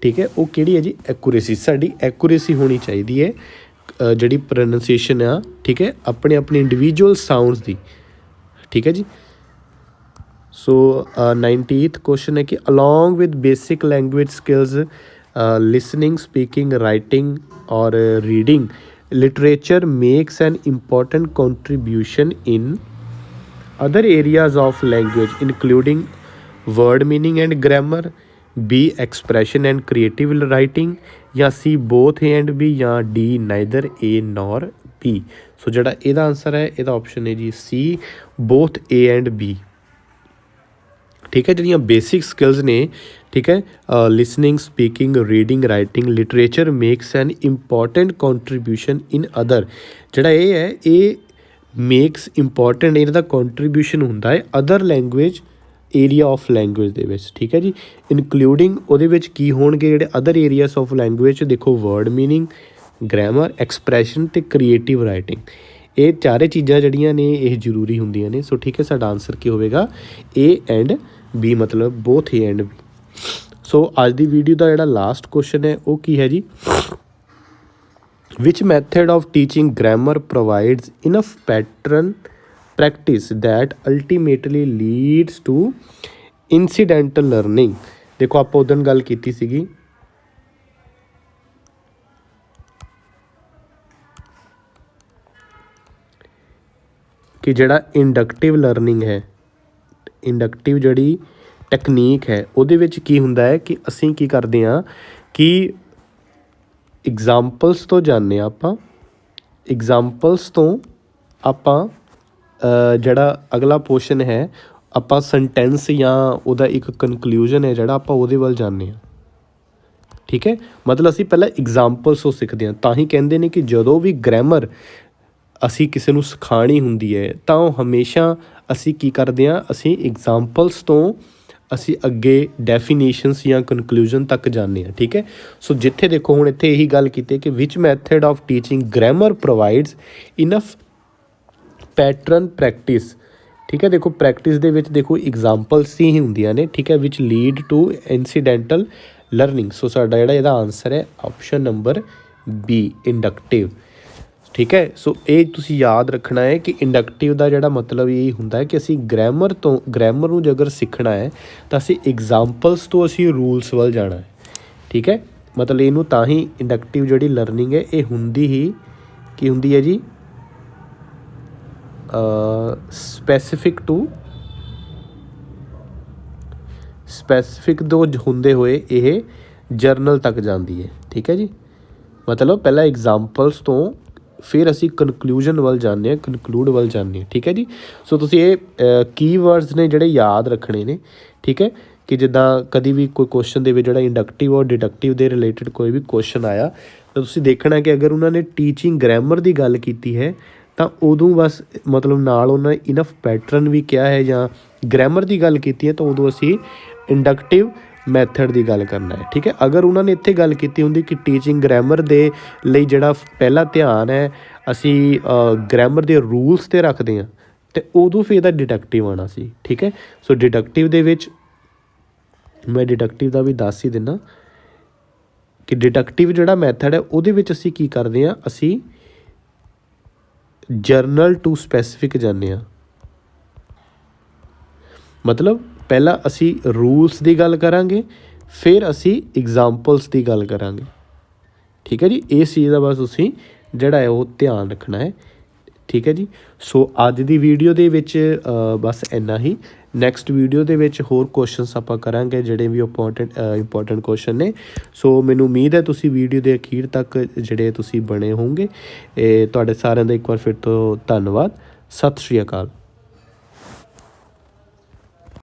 ਠੀਕ ਹੈ, ਉਹ ਕਿਹੜੀ ਹੈ ਜੀ, ਐਕੂਰੇਸੀ। ਸਾਡੀ ਐਕੂਰੇਸੀ ਹੋਣੀ ਚਾਹੀਦੀ ਹੈ ਜਿਹੜੀ ਪ੍ਰੋਨਾਂਸੀਏਸ਼ਨ ਆ, ਠੀਕ ਹੈ, ਆਪਣੇ ਇੰਡੀਵਿਜੂਅਲ ਸਾਊਂਡਸ ਦੀ, ਠੀਕ ਹੈ ਜੀ। ਸੋ 19th ਕੁਐਸਚਨ ਹੈ ਕਿ along with basic language skills listening, speaking, writing ਔਰ reading, literature makes an important contribution in other areas of language including word meaning and grammar, B expression and creative writing, ਜਾਂ C both A and B, ਜਾਂ D neither A nor B। ਸੋ ਜਿਹੜਾ ਇਹਦਾ answer ਹੈ, ਇਹਦਾ option ਹੈ ਜੀ C both A and B, ਠੀਕ ਹੈ। ਜਿਹੜੀਆਂ ਬੇਸਿਕ ਸਕਿੱਲਸ ਨੇ, ਠੀਕ ਹੈ, listening, speaking, reading, writing, literature makes an important contribution in other, ਜਿਹੜਾ ਇਹ ਹੈ, ਇਹ ਮੇਕਸ ਇੰਪੋਰਟੈਂਟ, ਇਹਨਾਂ ਦਾ ਕੰਟਰੀਬਿਊਸ਼ਨ ਹੁੰਦਾ ਹੈ other language, area of language ਦੇ ਵਿੱਚ, ਠੀਕ ਹੈ ਜੀ। ਇਨਕਲੂਡਿੰਗ ਉਹਦੇ ਵਿੱਚ ਕੀ ਹੋਣਗੇ ਜਿਹੜੇ ਅਦਰ ਏਰੀਆਸ ਆਫ ਲੈਂਗੁਏਜ, ਦੇਖੋ ਵਰਡ ਮੀਨਿੰਗ, ਗ੍ਰਾਮਰ, ਐਕਸਪ੍ਰੈਸ਼ਨ ਅਤੇ ਕ੍ਰੀਏਟਿਵ ਰਾਈਟਿੰਗ, ਇਹ ਚਾਰੇ ਚੀਜ਼ਾਂ ਜਿਹੜੀਆਂ ਨੇ ਇਹ ਜ਼ਰੂਰੀ ਹੁੰਦੀਆਂ ਨੇ। ਸੋ ਠੀਕ ਹੈ, ਸਾਡਾ ਆਨਸਰ ਕੀ ਹੋਵੇਗਾ, A and B, ਮਤਲਬ ਬੋਥ A and B। ਸੋ ਅੱਜ ਦੀ ਵੀਡੀਓ ਦਾ ਜਿਹੜਾ ਲਾਸਟ ਕੁਐਸਚਨ ਹੈ ਉਹ ਕੀ ਹੈ ਜੀ, which method of teaching grammar provides enough pattern practice that ultimately leads to incidental learning। ਦੇਖੋ ਆਪਾਂ ਉਦੋਂ ਗੱਲ ਕੀਤੀ ਸੀਗੀ ਕਿ ਜਿਹੜਾ ਇੰਡਕਟਿਵ ਲਰਨਿੰਗ ਹੈ, ਇੰਡਕਟਿਵ ਜਿਹੜੀ ਟੈਕਨੀਕ ਹੈ, ਉਹਦੇ ਵਿੱਚ ਕੀ ਹੁੰਦਾ ਹੈ ਕਿ ਅਸੀਂ ਕੀ ਕਰਦੇ ਹਾਂ ਕਿ ਐਗਜ਼ਾਮਪਲਸ ਤੋਂ ਜਾਂਦੇ ਹਾਂ, ਆਪਾਂ ਐਗਜ਼ਾਮਪਲਸ ਤੋਂ ਆਪਾਂ ਜਿਹੜਾ ਅਗਲਾ ਪੋਰਸ਼ਨ ਹੈ, ਆਪਾਂ ਸੈਂਟੈਂਸ ਜਾਂ ਉਹਦਾ ਇੱਕ ਕਨਕਲੂਜਨ ਹੈ ਜਿਹੜਾ, ਆਪਾਂ ਉਹਦੇ ਵੱਲ ਜਾਂਦੇ ਹਾਂ, ਠੀਕ ਹੈ। ਮਤਲਬ ਅਸੀਂ ਪਹਿਲਾਂ ਐਗਜ਼ਾਮਪਲਸ ਤੋਂ ਸਿੱਖਦੇ ਹਾਂ। ਤਾਂ ਹੀ ਕਹਿੰਦੇ ਨੇ ਕਿ ਜਦੋਂ ਵੀ ਗ੍ਰਾਮਰ ਅਸੀਂ ਕਿਸੇ ਨੂੰ ਸਿਖਾਉਣੀ ਹੁੰਦੀ ਹੈ ਤਾਂ ਉਹ ਹਮੇਸ਼ਾ ਅਸੀਂ ਕੀ ਕਰਦੇ ਹਾਂ, ਅਸੀਂ ਐਗਜ਼ਾਮਪਲਸ ਤੋਂ ਅਸੀਂ ਅੱਗੇ ਡੈਫੀਨੇਸ਼ਨਸ ਜਾਂ ਕਨਕਲੂਜਨ ਤੱਕ ਜਾਂਦੇ ਹਾਂ, ਠੀਕ ਹੈ। ਸੋ ਜਿੱਥੇ ਦੇਖੋ ਹੁਣ ਇੱਥੇ ਇਹੀ ਗੱਲ ਕੀਤੀ ਕਿ which method of teaching grammar provides enough pattern practice, ਠੀਕ ਹੈ। ਦੇਖੋ ਪ੍ਰੈਕਟਿਸ ਦੇ ਵਿੱਚ ਦੇਖੋ ਐਗਜ਼ਾਮਪਲਸ ਹੀ ਹੁੰਦੀਆਂ ਨੇ, ਠੀਕ ਹੈ, ਵਿਚ ਲੀਡ ਟੂ ਇਨਸੀਡੈਂਟਲ ਲਰਨਿੰਗ। ਸੋ ਸਾਡਾ ਜਿਹੜਾ ਇਹਦਾ ਆਨਸਰ ਹੈ ਆਪਸ਼ਨ ਨੰਬਰ B, ਇੰਡਕਟਿਵ, ਠੀਕ ਹੈ। ਸੋ ਇਹ ਤੁਸੀਂ ਯਾਦ ਰੱਖਣਾ ਹੈ ਕਿ ਇੰਡਕਟਿਵ ਦਾ ਜਿਹੜਾ ਮਤਲਬ ਇਹ ਹੁੰਦਾ ਹੈ ਕਿ ਅਸੀਂ ਗ੍ਰਾਮਰ ਨੂੰ ਜੇ ਅਗਰ ਸਿੱਖਣਾ ਹੈ ਤਾਂ ਅਸੀਂ ਐਗਜ਼ਾਮਪਲਸ ਤੋਂ ਅਸੀਂ ਰੂਲਸ ਵੱਲ ਜਾਣਾ ਹੈ, ਠੀਕ ਹੈ। ਮਤਲਬ ਇਹਨੂੰ ਤਾਂ ਹੀ ਇੰਡਕਟਿਵ ਜਿਹੜੀ ਲਰਨਿੰਗ ਹੈ ਇਹ ਹੁੰਦੀ ਹੀ ਕੀ ਹੁੰਦੀ ਹੈ ਜੀ, ਸਪੈਸੀਫਿਕ ਤੋਂ ਹੁੰਦੇ ਹੋਏ ਇਹ ਜਰਨਲ ਤੱਕ ਜਾਂਦੀ ਹੈ, ਠੀਕ ਹੈ ਜੀ। ਮਤਲਬ ਪਹਿਲਾਂ ਐਗਜ਼ਾਮਪਲਸ ਤੋਂ ਫਿਰ ਅਸੀਂ ਕਨਕਲੂਜਨ ਵੱਲ ਜਾਂਦੇ ਹਾਂ, ਕਨਕਲੂਡ ਵੱਲ ਜਾਂਦੇ ਹਾਂ, ਠੀਕ ਹੈ ਜੀ। ਸੋ ਤੁਸੀਂ ਇਹ ਕੀਵਰਡਸ ਨੇ ਜਿਹੜੇ ਯਾਦ ਰੱਖਣੇ ਨੇ, ਠੀਕ ਹੈ, ਕਿ ਜਿੱਦਾਂ ਕਦੀ ਵੀ ਕੋਈ ਕੁਐਸਚਨ ਦੇ ਵਿੱਚ ਜਿਹੜਾ ਇੰਡਕਟਿਵ ਔਰ ਡਿਡਕਟਿਵ ਦੇ ਰਿਲੇਟਡ ਕੋਈ ਵੀ ਕੁਐਸਚਨ ਆਇਆ ਤਾਂ ਤੁਸੀਂ ਦੇਖਣਾ ਕਿ ਅਗਰ ਉਹਨਾਂ ਨੇ ਟੀਚਿੰਗ ਗ੍ਰਾਮਰ ਦੀ ਗੱਲ ਕੀਤੀ ਹੈ ਤਾਂ ਉਦੋਂ ਬਸ ਮਤਲਬ ਨਾਲ ਉਹਨਾਂ ਨੇ ਇਨਫ ਪੈਟਰਨ ਵੀ ਕਿਹਾ ਹੈ, ਜਾਂ ਗ੍ਰਾਮਰ ਦੀ ਗੱਲ ਕੀਤੀ ਹੈ ਤਾਂ ਉਦੋਂ ਅਸੀਂ ਇੰਡਕਟਿਵ ਮੈਥਡ ਦੀ ਗੱਲ ਕਰਨਾ ਹੈ, ਠੀਕ ਹੈ। ਅਗਰ ਉਹਨਾਂ ਨੇ ਇੱਥੇ ਗੱਲ ਕੀਤੀ ਹੁੰਦੀ ਕਿ ਟੀਚਿੰਗ ਗ੍ਰਾਮਰ ਦੇ ਲਈ ਜਿਹੜਾ ਪਹਿਲਾ ਧਿਆਨ ਹੈ ਅਸੀਂ ਗ੍ਰਾਮਰ ਦੇ ਰੂਲਸ 'ਤੇ ਰੱਖਦੇ ਹਾਂ ਅਤੇ ਉਦੋਂ ਫਿਰ ਇਹਦਾ ਡਿਡਕਟਿਵ ਆਉਣਾ ਸੀ, ਠੀਕ ਹੈ। ਸੋ ਡਿਡਕਟਿਵ ਦੇ ਵਿੱਚ ਮੈਂ ਡਿਡਕਟਿਵ ਦਾ ਵੀ ਦੱਸ ਹੀ ਦਿੰਦਾ ਕਿ ਡਿਡਕਟਿਵ ਜਿਹੜਾ ਮੈਥਡ ਹੈ ਉਹਦੇ ਵਿੱਚ ਅਸੀਂ ਕੀ ਕਰਦੇ ਹਾਂ, ਅਸੀਂ ਜਰਨਲ ਟੂ ਸਪੈਸੀਫਿਕ ਜਾਂਦੇ ਹਾਂ। ਮਤਲਬ ਪਹਿਲਾਂ ਅਸੀਂ ਰੂਲਸ ਦੀ ਗੱਲ ਕਰਾਂਗੇ, ਫਿਰ ਅਸੀਂ ਐਗਜ਼ਾਮਪਲਸ ਦੀ ਗੱਲ ਕਰਾਂਗੇ, ਠੀਕ ਹੈ ਜੀ। ਇਸ ਚੀਜ਼ ਦਾ ਬਸ ਤੁਸੀਂ ਜਿਹੜਾ ਹੈ ਉਹ ਧਿਆਨ ਰੱਖਣਾ ਹੈ। ਠੀਕ ਹੈ ਜੀ। ਸੋ ਅੱਜ ਦੀ ਵੀਡੀਓ ਦੇ ਵਿੱਚ ਬਸ ਇੰਨਾ ਹੀ। ਨੈਕਸਟ ਵੀਡੀਓ ਦੇ ਵਿੱਚ ਹੋਰ ਕੁਐਸਚਨਸ ਆਪਾਂ ਕਰਾਂਗੇ ਜਿਹੜੇ ਵੀ ਇੰਪੋਰਟੈਂਟ ਕੁਐਸਚਨ ਨੇ। ਸੋ ਮੈਨੂੰ ਉਮੀਦ ਹੈ ਤੁਸੀਂ ਵੀਡੀਓ ਦੇ ਅਖੀਰ ਤੱਕ ਜਿਹੜੇ ਤੁਸੀਂ ਬਣੇ ਹੋਵੋਗੇ। ਤੁਹਾਡੇ ਸਾਰਿਆਂ ਦਾ ਇੱਕ ਵਾਰ ਫਿਰ ਤੋਂ ਧੰਨਵਾਦ। ਸਤਿ ਸ਼੍ਰੀ ਅਕਾਲ।